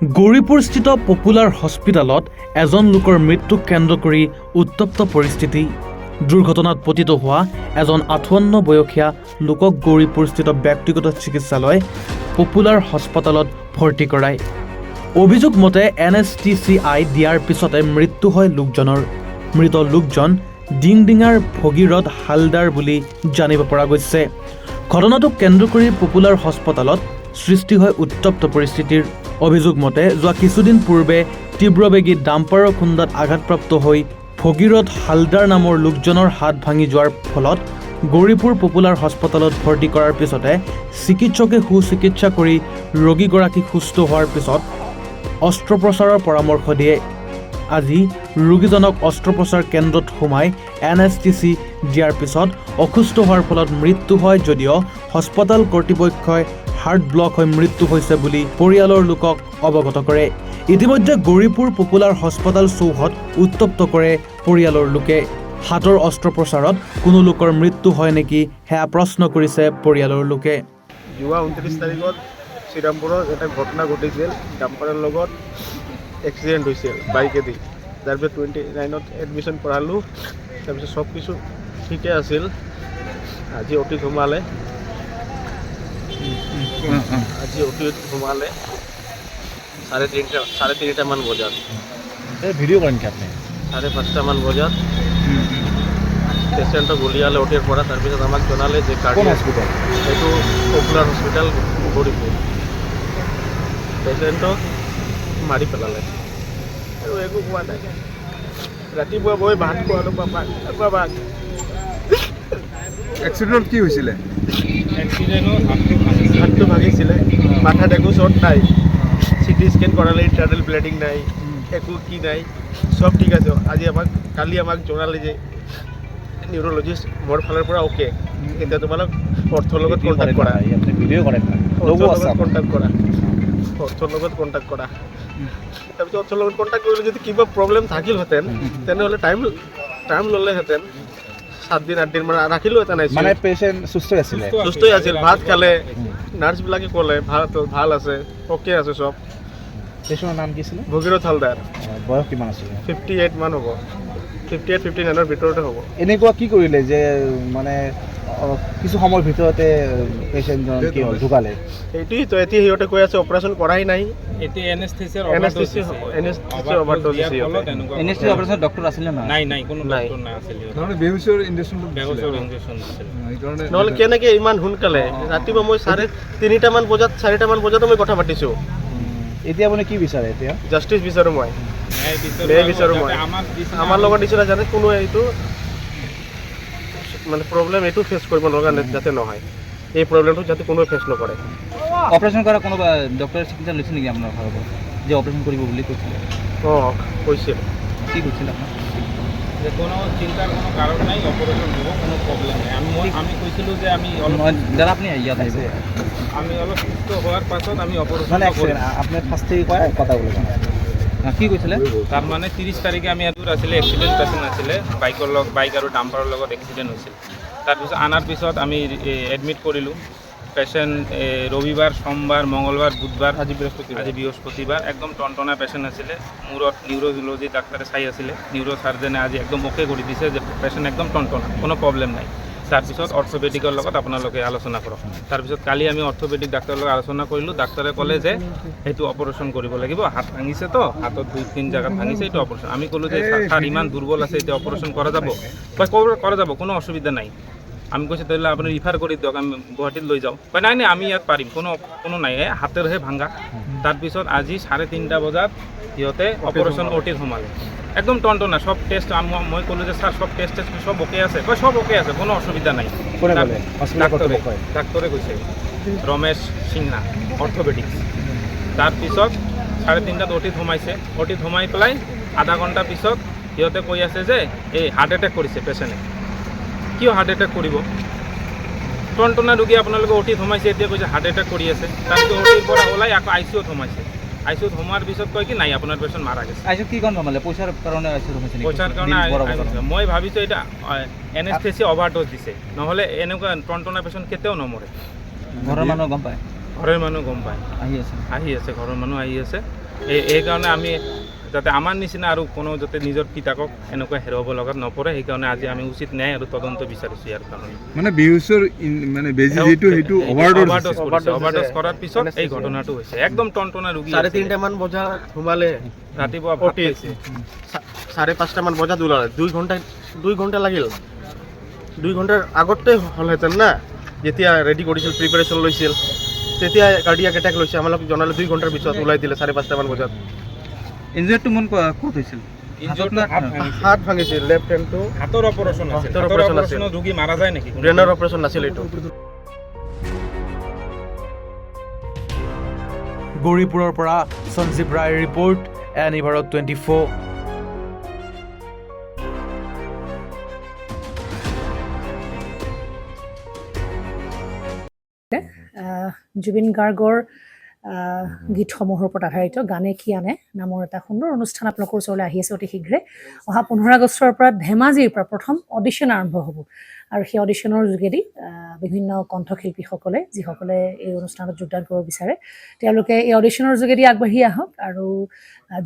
গৌৰীপুৰস্থিত popular হস্পিটেলত এজন লোকৰ মৃত্যুক কেন্দ্ৰ কৰি উত্তপ্ত পৰিস্থিতি। দুৰ্ঘটনাত পতিত হোৱা এজন 58 বয়সীয়া লোকক গৌৰীপুৰস্থিত ব্যক্তিগত চিকিৎসালয় পপুলাৰ হস্পিটেলত ভৰ্তি কৰায়। অভিযোগ মতে NSTCI দিয়াৰ পিছতে মৃত্যু হয় লোকজনৰ। মৃত লোকজন ডিংডিঙাৰ ভগীৰথ হালদাৰ বুলি জানিব পৰা গৈছে। ঘটনাটোক কেন্দ্ৰ কৰি পপুলাৰ হস্পিটেলত সৃষ্টি হয় উত্তপ্ত পৰিস্থিতিৰ। অভিযোগ মতে যোৱা কিছুদিন পূৰ্বে তীব্ৰবেগী ডাম্পাৰৰ খুন্দাত আঘাতপ্ৰাপ্ত হৈ ভগীৰথ হালদাৰ নামৰ লোকজনৰ হাত ভাঙি যোৱাৰ ফলত গৌৰীপুৰ পপুলাৰ হস্পিটেলত ভৰ্তি কৰাৰ পিছতে চিকিৎসকে সুচিকিৎসা কৰি ৰোগীগৰাকী সুস্থ হোৱাৰ পিছত অস্ত্ৰোপচাৰৰ পৰামৰ্শ দিয়ে। আজি ৰোগীজনক অস্ত্ৰোপচাৰ কেন্দ্ৰত সোমাই NSTC দিয়াৰ পিছত অসুস্থ হোৱাৰ ফলত মৃত্যু হয় যদিও হস্পিটেল কৰ্তৃপক্ষই হাৰ্ট ব্লক হৈ মৃত্যু হৈছে বুলি পৰিয়ালৰ লোকক অৱগত কৰে। ইতিমধ্যে গৌৰীপুৰ পপুলাৰ হস্পিটেল চৌহদ উত্তপ্ত কৰে পৰিয়ালৰ লোকে। হাতৰ অস্ত্ৰোপচাৰত কোনো লোকৰ মৃত্যু হয় নেকি সেয়া প্ৰশ্ন কৰিছে পৰিয়ালৰ লোকে। যোৱা 29 তাৰিখত শ্ৰীৰামপুৰত এটা ঘটনা ঘটিছিল। ডাম্পাৰৰ লগত এক্সিডেণ্ট হৈছিল বাইকেদি। তাৰপিছত 29ত এডমিশ্যন কৰালোঁ। তাৰপিছত চব কিছু ঠিকে আছিল। আজি অতীত সোমালে চাৰে তিনিটামান বজাত। ভিডিঅ' কৰেন কি আপনি? 5:30মান বজাত পেচেণ্টক উলিয়ালে অটিৰ পৰা। তাৰপিছত আমাক জনালে যে কোন হস্পিটেল? এইটো পপুলাৰ হস্পিটেল গৌৰীপুৰ। পেচেণ্টক মাৰি পেলালে আৰু একো কোৱা নাই। ৰাতিপুৱা মই ভাত খোৱালোঁ বাবাক। এক্সিডেন্ট কি হৈছিলে? হাতটো ভাঙিছিলে। মাথাত একো চোট নাই। CT স্কেন কৰালে ইণ্টাৰনেল ব্লিডিং নাই, একো কি নাই, চব ঠিক আছে। কালি আমাক জনালে যে নিউৰলজিষ্ট মোৰ ফালৰ পৰা অ'কে, এতিয়া তোমালোক অৰ্থৰ লগত কণ্টেক্ট কৰা। অৰ্থৰ লগত কণ্টেক্ট কৰা। তাৰপিছত অৰ্থৰ লগত কণ্টেক্ট কৰিলে যদি কিবা প্ৰব্লেম থাকিলহেঁতেন তেনেহ'লে টাইম ল'লেহেঁতেন। 7 দিন 8 দিন মান ৰাখিলোহেঁতেন। মানে পেশেন্ট সুস্থ আছিল? সুস্থই আছিল। ভাত খালে, নাৰ্ছবিলাকে ক'লে ভাল আছে, অ'কে আছে চব। পেশেন্টৰ নাম কি আছিল? ভগীৰথ হালদাৰ। বয়স কিমান আছিল? 58 মান হ'ব। 58-59ৰ ভিতৰতে হ'ব। এনেকুৱা কি কৰিলে যে মানে কিছু সময়ৰ ভিতৰতে পেশেন্টজন কি হ'ল, ঢুকালে? এইটোৱেই তো এতিয়া সিহঁতে কৈ আছে অপাৰেশ্যন কৰাই নাই। এতিয়া NSTC অভাৰড'জ দিছে। অপাৰেশ্যন ডক্টৰ আছিল না? নাই, কোনো ডক্টৰ নাই আছিল। মানে বেহুচৰ ইনজেকচন নহ'লে কেনেকৈ ইমান সোনকালে? ৰাতিপুৱা মই 3:30মান বজাত 4টামান বজাত মই কথা পাতিছোঁ। এতিয়া মানে কি বিচাৰে? এতিয়া জাষ্টিচ বিচাৰোঁ মই, ন্যায় বিচাৰোঁ মই। আমাৰ লগত নিচিনা যাতে কোনো এইটো মানে প্ৰব্লেম এইটো ফেচ কৰিব লগা যাতে নহয়। এই প্ৰব্লেমটো যাতে কোনোৱে ফেচ নকৰে। অপাৰেশ্যন কৰা কোনোবা ডক্টৰৰ চিকিৎসা লৈছে নেকি আপোনাৰ ঘৰৰ পৰা যে অপাৰেশ্যন কৰিব বুলি কৈছিলে? কৈছিল। কি কৈছিল আপোনাৰ? যে কোনো চিন্তাৰ কোনো কাৰণ নাই, অপাৰেশ্যন হ'ব, কোনো প্ৰব্লেম নাই। আমি কৈছিলোঁ যে আমি দাদা আপুনি ইয়াত আহিছে, আমি অলপ সুস্থ হোৱাৰ পাছত আমি অপাৰেশ্যন কৰিম। আপনি ফাৰ্ষ্ট থেকে কয় কথা বলে কি কৈছিলে? তাৰমানে 30 তাৰিখে আমি ইয়াত আছিলে, এক্সিডেণ্ট পেচেণ্ট আছিলে, বাইক আৰু ডাম্পাৰৰ লগত এক্সিডেণ্ট হৈছিল। তাৰপিছত অনাৰ পিছত আমি এডমিট কৰিলোঁ। পেচেণ্ট ৰবিবাৰ, সোমবাৰ, মঙলবাৰ, বুধবাৰ, আজি বৃহস্পতিবাৰ একদম টনটনা পেচেণ্ট আছিলে। মূৰত নিউৰলজি ডাক্তৰে চাই আছিলে। নিউৰ' চাৰ্জনে আজি একদম অ'কে কৰি দিছে যে পেচেণ্ট একদম টনটনা, কোনো প্ৰব্লেম নাই। তাৰপিছত অৰ্থপেডিকৰ লগত আপোনালোকে আলোচনা কৰক। তাৰপিছত কালি আমি অৰ্থপেডিক ডাক্তৰৰ লগত আলোচনা কৰিলোঁ। ডাক্তৰে ক'লে যে সেইটো অপাৰেশ্যন কৰিব লাগিব, হাত ভাঙিছে তো, হাতত 2-3 জেগাত ভাঙিছে, এইটো অপাৰেশ্যন। আমি ক'লোঁ যে ছাৰ ইমান দুৰ্বল আছে, এতিয়া অপাৰেশ্যন কৰা যাব? কৰা যাব, কোনো অসুবিধা নাই। আমি কৈছোঁ তেতিয়াহ'লে আপুনি ৰিফাৰ কৰি দিয়ক, আমি গুৱাহাটীত লৈ যাওঁ। নাই আমি ইয়াত পাৰিম, কোনো নাই, হাতেৰহে ভাঙা। তাৰপিছত আজি 3:30 বজাত সিহঁতে অপাৰেশ্যন OTত সোমালে। একদম টনটনা, সব টেষ্ট। মই ক'লোঁ যে ছাৰ সব টেষ্ট সব অ'কে আছে? সব অ'কে আছে, কোনো অসুবিধা নাই। ডাক্তৰে কৈছে, ৰমেশ সিংহা, অৰ্থপেডিক্স। তাৰপিছত 3:30 OTত সোমাইছে। OTত সোমাই পেলাই আধা ঘণ্টাৰ পিছত সিহঁতে কৈ আছে যে এই হাৰ্ট এটেক কৰিছে পেচেণ্টে। কিয় হাৰ্ট এটেক কৰিব? টনটনা ৰোগী আপোনালোকে OTত সোমাইছে, এতিয়া কৈছে হাৰ্ট এটেক কৰি আছে। তাৰপিছত OTৰ পৰা ওলাই আকৌ ICUত সোমাইছে। ICUত সোমোৱাৰ পিছত কয় কি নাই, আপোনাৰ পেচেণ্ট মাৰা গৈছে। ICUত কি কাৰণ সোমালে? পইচাৰ কাৰণে ICUত সোমাইছে? পইচাৰ কাৰণে। মই ভাবিছোঁ এটা NSTC অভাৰড'জ দিছে, নহ'লে এনেকুৱা টনটনা পেচেণ্ট কেতিয়াও নমৰে। ঘৰৰ মানুহ গম পায়? ঘৰৰ মানুহ গম পায়, আহি আছে, ঘৰৰ মানুহ আহি আছে। সেইকাৰণে আমি যাতে আমাৰ নিচিনা আৰু কোনো যাতে নিজৰ পিতাকক এনেকুৱা হেৰুৱাব লগাত নপৰে, সেইকাৰণে আজি আমি উচিত ন্যায় আৰু তদন্ত বিচাৰিছোঁ ইয়াৰ কাৰণে। মানে বেহুচৰ মানে বেজি যিটো সেইটো অভাৰড'জ অভাৰড'জ কৰাৰ পিছত এই ঘটনাটো হৈছে। একদম টনটনা ৰোগী 3:30 মান বজাত সোমালে, ৰাতিপুৱা ভাত অতি খাইছে। 5:30 মান বজাত ওলালে, 2 ঘণ্টা লাগিল। 2 ঘণ্টাৰ আগতে হ'লহেঁতেন না, যেতিয়া ৰেডি কৰিছিল, প্ৰিপাৰেশ্যন লৈছিল, তেতিয়া কাৰ্ডিয়াক এটেক লৈছে। আমাক জনালে 2 ঘণ্টাৰ পিছত ওলাই দিলে 5:30 মান বজাত। ইনজুৰিটো মন ক'ত হৈছিল? হাত ভাঙিছিল, লেফ্ট হেণ্ডটো। হাতৰ অপাৰেশ্যন আছিল। হাতৰ হাতৰ operation আছিল। অপাৰেশ্যনত ৰোগী মাৰা যায় নেকি? ব্ৰেইনৰ অপাৰেশ্যন নাছিল এইটো। গৌৰীপুৰৰ পৰা সঞ্জীৱ ৰায়ৰ ৰিপৰ্ট, এনি ভাৰত 24। জুবিন গাৰ্গৰ গীতসমূহৰ ওপৰত আধাৰিত গানে কি আনে নামৰ এটা সুন্দৰ অনুষ্ঠান আপোনালোকৰ ওচৰলৈ আহি আছে অতি শীঘ্ৰে। অহা 15 আগষ্টৰ পৰা ধেমাজিৰ পৰা প্ৰথম অডিশ্যন আৰম্ভ হ'ব আৰু সেই অডিশ্যনৰ যোগেদি বিভিন্ন কণ্ঠশিল্পীসকলে যিসকলে এই অনুষ্ঠানত যোগদান কৰিব বিচাৰে তেওঁলোকে এই অডিশ্যনৰ যোগেদি আগবাঢ়ি আহক আৰু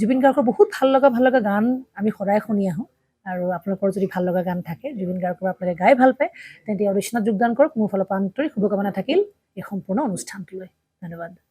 জুবিন গাৰ্গৰ বহুত ভাল লগা গান আমি সদায় শুনি আহোঁ। আৰু আপোনালোকৰ যদি ভাল লগা গান থাকে, জুবিন গাৰ্গৰ আপোনালোকে গাই ভাল পায়, তেন্তে অডিশ্যনত যোগদান কৰক। মোৰ ফালৰ পৰা আন্তৰিক শুভকামনা থাকিল এই সম্পূৰ্ণ অনুষ্ঠানটোলৈ। ধন্যবাদ।